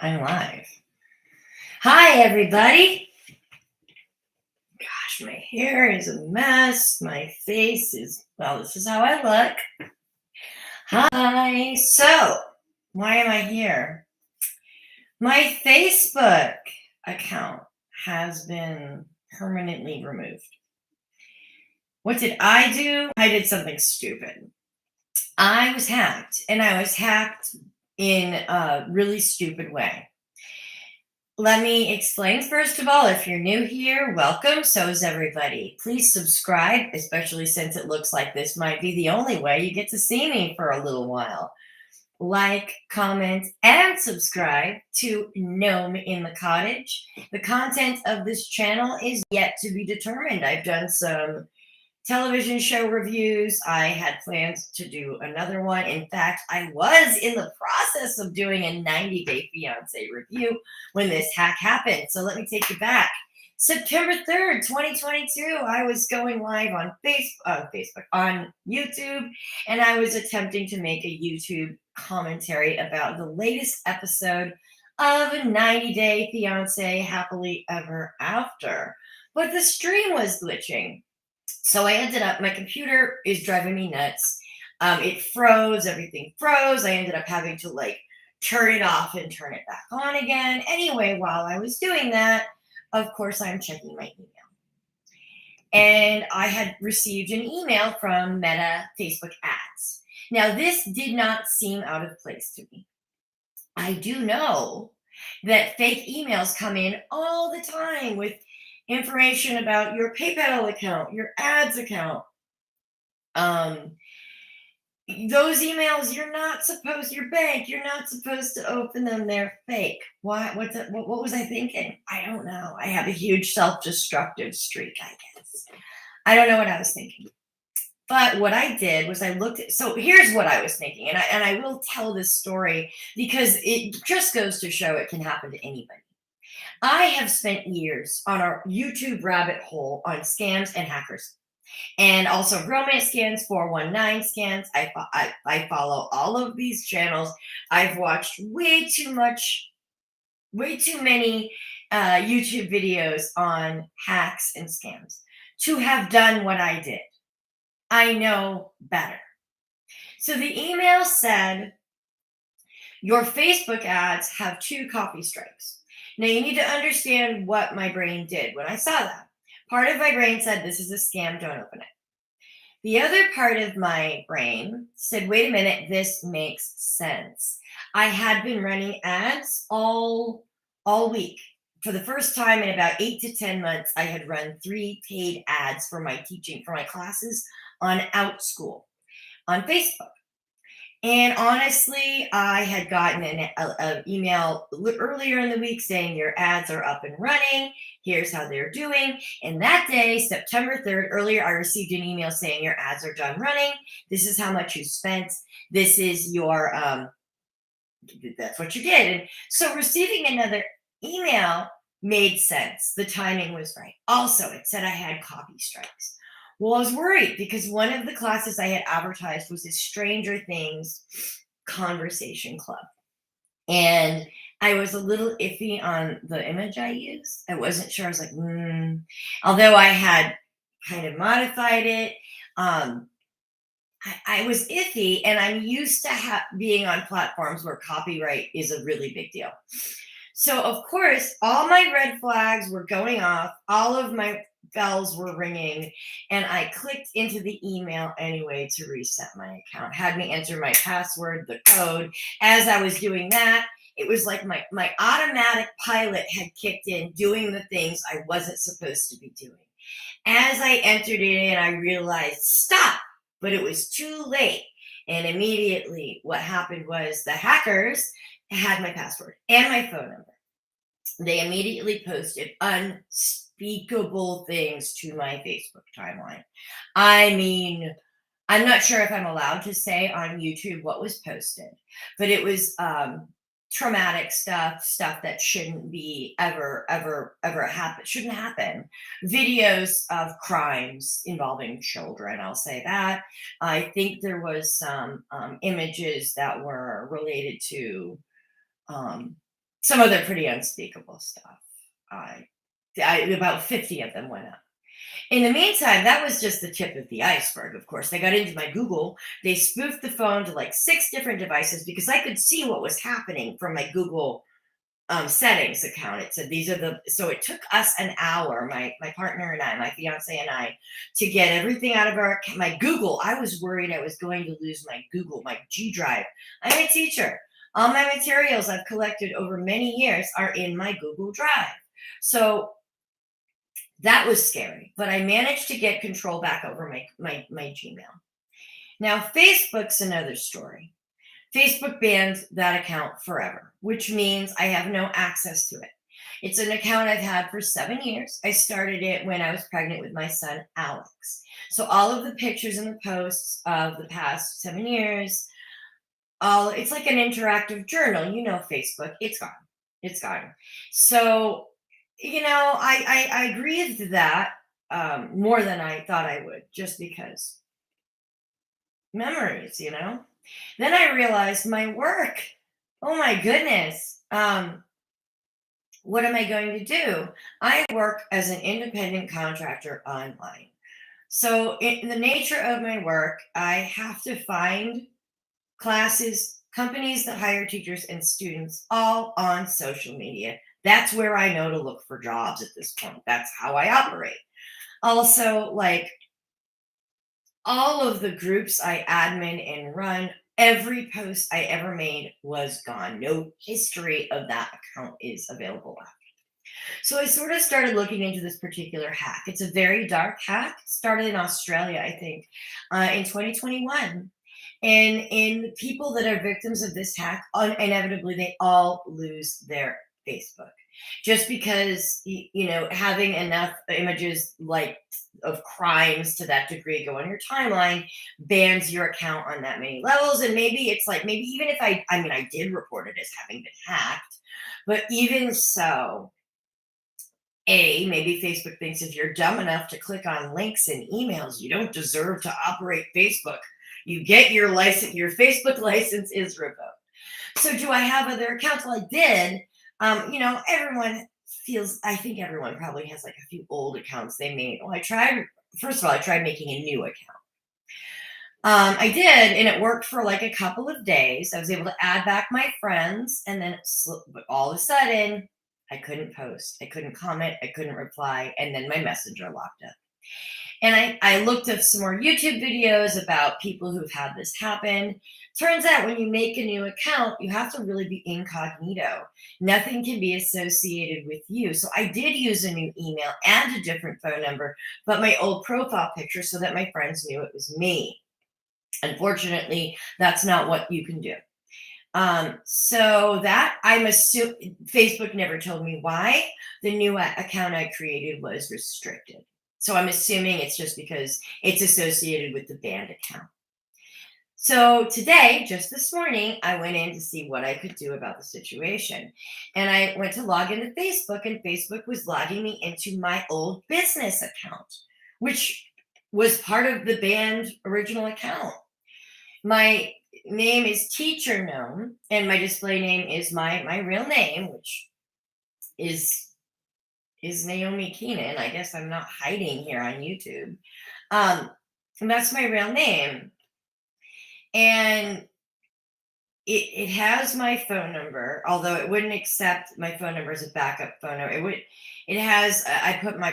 I'm live. Hi, everybody. Gosh, my hair is a mess. My face is, well, this is how I look. Hi. So, why am I here? My Facebook account has been permanently removed. What did I do? I did something stupid. I was hacked, and I was hacked in a really stupid way. Let me explain first of all, if you're new here, welcome. So is everybody. Please subscribe, especially since it looks like this might be the only way you get to see me for a little while. Like, comment, and subscribe to Gnome in the Cottage. The content of this channel is yet to be determined. I've done some television show reviews. I had plans to do another one. In fact, I was in the process of doing a 90 Day Fiancé review when this hack happened. So let me take you back. September 3rd, 2022, I was going live on Facebook, on YouTube, and I was attempting to make a YouTube commentary about the latest episode of 90 Day Fiancé Happily Ever After. But the stream was glitching. So I ended up, my computer is driving me nuts. It froze, everything froze. I ended up having to turn it off and turn it back on again. Anyway, while I was doing that, of course, I'm checking my email. And I had received an email from Meta Facebook ads. Now, this did not seem out of place to me. I do know that fake emails come in all the time with information about your PayPal account, your ads account. Those emails, your bank, you're not supposed to open them. They're fake. What was I thinking? I don't know. I have a huge self-destructive streak, I guess. I don't know what I was thinking. But what I did was I looked at, so here's what I was thinking, and I will tell this story because it just goes to show it can happen to anybody. I have spent years on our YouTube rabbit hole on scams and hackers, and also romance scams, 419 scams. I follow all of these channels. I've watched way too many YouTube videos on hacks and scams to have done what I did. I know better. So the email said, your Facebook ads have 2 copy strikes. Now you need to understand what my brain did when I saw that. Part of my brain said, this is a scam, don't open it. The other part of my brain said, wait a minute, this makes sense. I had been running ads all week. For the first time in about 8 to 10 months, I had run 3 paid ads for my teaching, for my classes on OutSchool on Facebook. And honestly, I had gotten an email earlier in the week saying your ads are up and running. Here's how they're doing. And that day, September 3rd, earlier, I received an email saying your ads are done running. This is how much you spent. This is your, that's what you did. And so receiving another email made sense. The timing was right. Also, it said I had copy strikes. Well, I was worried because one of the classes I had advertised was a Stranger Things conversation club. And I was a little iffy on the image I used. I wasn't sure. I was like, although I had kind of modified it, I was iffy, and I'm used to being on platforms where copyright is a really big deal. So, of course, all my red flags were going off. All of my bells were ringing, and I clicked into the email anyway to reset my account. Had me enter my password, the code. As I was doing that, it was like my automatic pilot had kicked in, doing the things I wasn't supposed to be doing. As I entered it in, I realized, stop, but it was too late. And immediately what happened was the hackers had my password and my phone number. They immediately posted unspeakable things to my Facebook timeline. I mean, I'm not sure if I'm allowed to say on YouTube what was posted, but it was traumatic stuff that shouldn't be ever happen, shouldn't happen. Videos of crimes involving children, I'll say that. I think there was some images that were related to some other pretty unspeakable stuff. About 50 of them went up. In the meantime, that was just the tip of the iceberg, of course. They got into my Google. They spoofed the phone to like 6 different devices because I could see what was happening from my Google settings account. It said these are the, so it took us an hour, my partner and I, my fiance and I, to get everything out of my Google. I was worried I was going to lose my Google, my G Drive. I'm a teacher. All my materials I've collected over many years are in my Google Drive. So that was scary, but I managed to get control back over my Gmail. Now, Facebook's another story. Facebook banned that account forever, which means I have no access to it. It's an account I've had for 7 years. I started it when I was pregnant with my son, Alex. So all of the pictures and the posts of the past 7 years, it's like an interactive journal. You know, Facebook, it's gone. It's gone. So, I grieved that more than I thought I would, just because memories, Then I realized my work. Oh my goodness. What am I going to do? I work as an independent contractor online. So in the nature of my work, I have to find classes, companies that hire teachers and students all on social media. That's where I know to look for jobs at this point. That's how I operate. Also, like all of the groups I admin and run, every post I ever made was gone. No history of that account is available after. So I sort of started looking into this particular hack. It's a very dark hack. It started in Australia, I think, in 2021. And in people that are victims of this hack, inevitably they all lose their Facebook. Just because having enough images like of crimes to that degree go on your timeline bans your account on that many levels. And maybe it's like, maybe even if I did report it as having been hacked, but even so, maybe Facebook thinks if you're dumb enough to click on links and emails, you don't deserve to operate Facebook. You get your license, your Facebook license is revoked. So do I have other accounts? Well, I did. I think everyone probably has like a few old accounts they made. Well, first of all, I tried making a new account. I did, and it worked for like a couple of days. I was able to add back my friends, and then but all of a sudden, I couldn't post, I couldn't comment, I couldn't reply, and then my messenger locked up. And I looked up some more YouTube videos about people who've had this happen. Turns out when you make a new account, you have to really be incognito. Nothing can be associated with you. So I did use a new email and a different phone number, but my old profile picture so that my friends knew it was me. Unfortunately, that's not what you can do. So that I'm assuming Facebook never told me why the new account I created was restricted. So I'm assuming it's just because it's associated with the banned account. So today, just this morning, I went in to see what I could do about the situation. And I went to log into Facebook, and Facebook was logging me into my old business account, which was part of the banned original account. My name is Teacher Gnome, and my display name is my real name, which is Naomi Keenan. I guess I'm not hiding here on YouTube. And that's my real name. And it has my phone number, although it wouldn't accept my phone number as a backup phone number. It has, I put my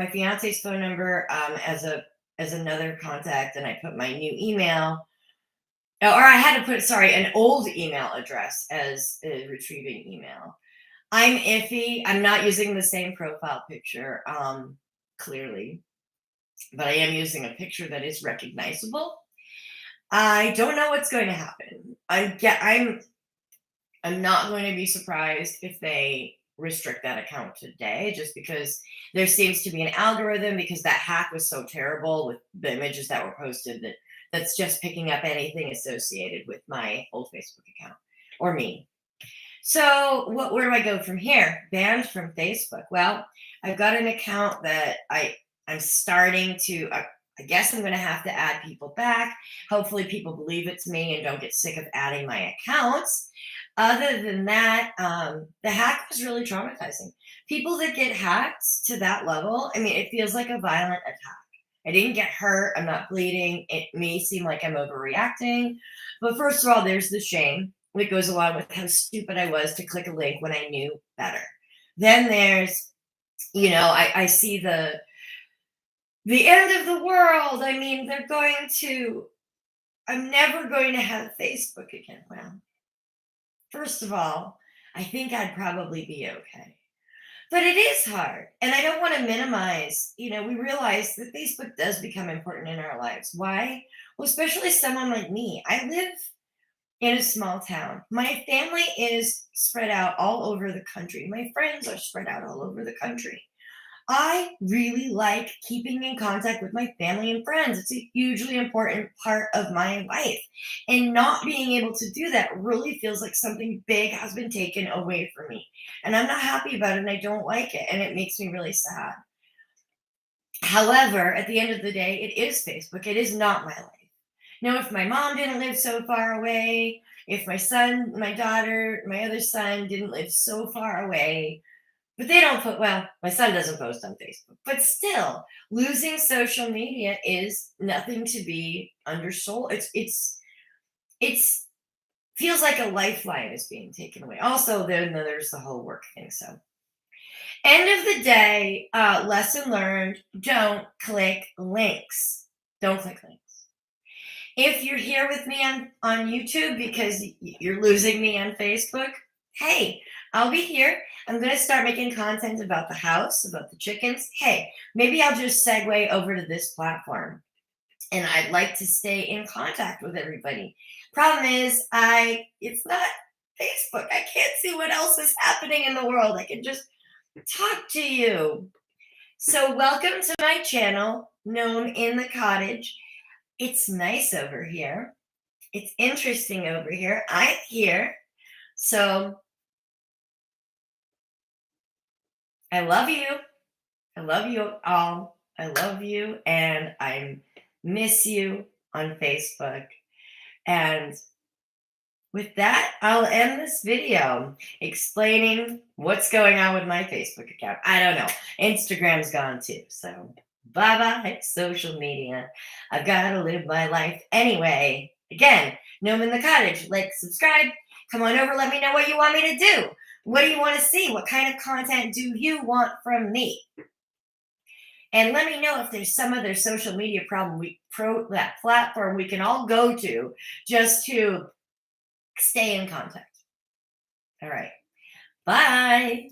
fiance's phone number as another contact, and I put my new email. Or I had to put, an old email address as a retrieving email. I'm iffy. I'm not using the same profile picture, clearly, but I am using a picture that is recognizable. I don't know what's going to happen. I'm not going to be surprised if they restrict that account today, just because there seems to be an algorithm, because that hack was so terrible with the images that were posted that's just picking up anything associated with my old Facebook account or me. So where do I go from here? Banned from Facebook. Well, I've got an account that I'm starting to, I guess I'm going to have to add people back. Hopefully people believe it's me and don't get sick of adding my accounts. Other than that, the hack was really traumatizing. People that get hacked to that level, I mean, it feels like a violent attack. I didn't get hurt. I'm not bleeding. It may seem like I'm overreacting. But first of all, there's the shame that goes along with how stupid I was to click a link when I knew better. Then there's, I see the end of the world. I mean, I'm never going to have Facebook again. Well, first of all, I think I'd probably be okay. But it is hard. And I don't want to minimize, we realize that Facebook does become important in our lives. Why? Well, especially someone like me. I live in a small town. My family is spread out all over the country. My friends are spread out all over the country. I really like keeping in contact with my family and friends. It's a hugely important part of my life. And not being able to do that really feels like something big has been taken away from me. And I'm not happy about it and I don't like it. And it makes me really sad. However, at the end of the day, it is Facebook. It is not my life. Now, if my mom didn't live so far away, if my son, my daughter, my other son didn't live so far away, but they don't my son doesn't post on Facebook, but still losing social media is nothing to be undersold. It's feels like a lifeline is being taken away. Also, then there's the whole work thing. So end of the day, lesson learned, don't click links. Don't click links. If you're here with me on YouTube because you're losing me on Facebook, hey, I'll be here. I'm going to start making content about the house, about the chickens. Hey, maybe I'll just segue over to this platform. And I'd like to stay in contact with everybody. Problem is, it's not Facebook. I can't see what else is happening in the world. I can just talk to you. So welcome to my channel, Gnome in the Cottage. It's nice over here. It's interesting over here. I'm here. So I love you. I love you all. I love you. And I miss you on Facebook. And with that, I'll end this video explaining what's going on with my Facebook account. I don't know. Instagram's gone too. So bye-bye, social media. I've got to live my life anyway. Again, Gnome in the Cottage. Like, subscribe. Come on over. Let me know what you want me to do. What do you want to see? What kind of content do you want from me? And let me know if there's some other social media that platform we can all go to just to stay in contact. All right. Bye.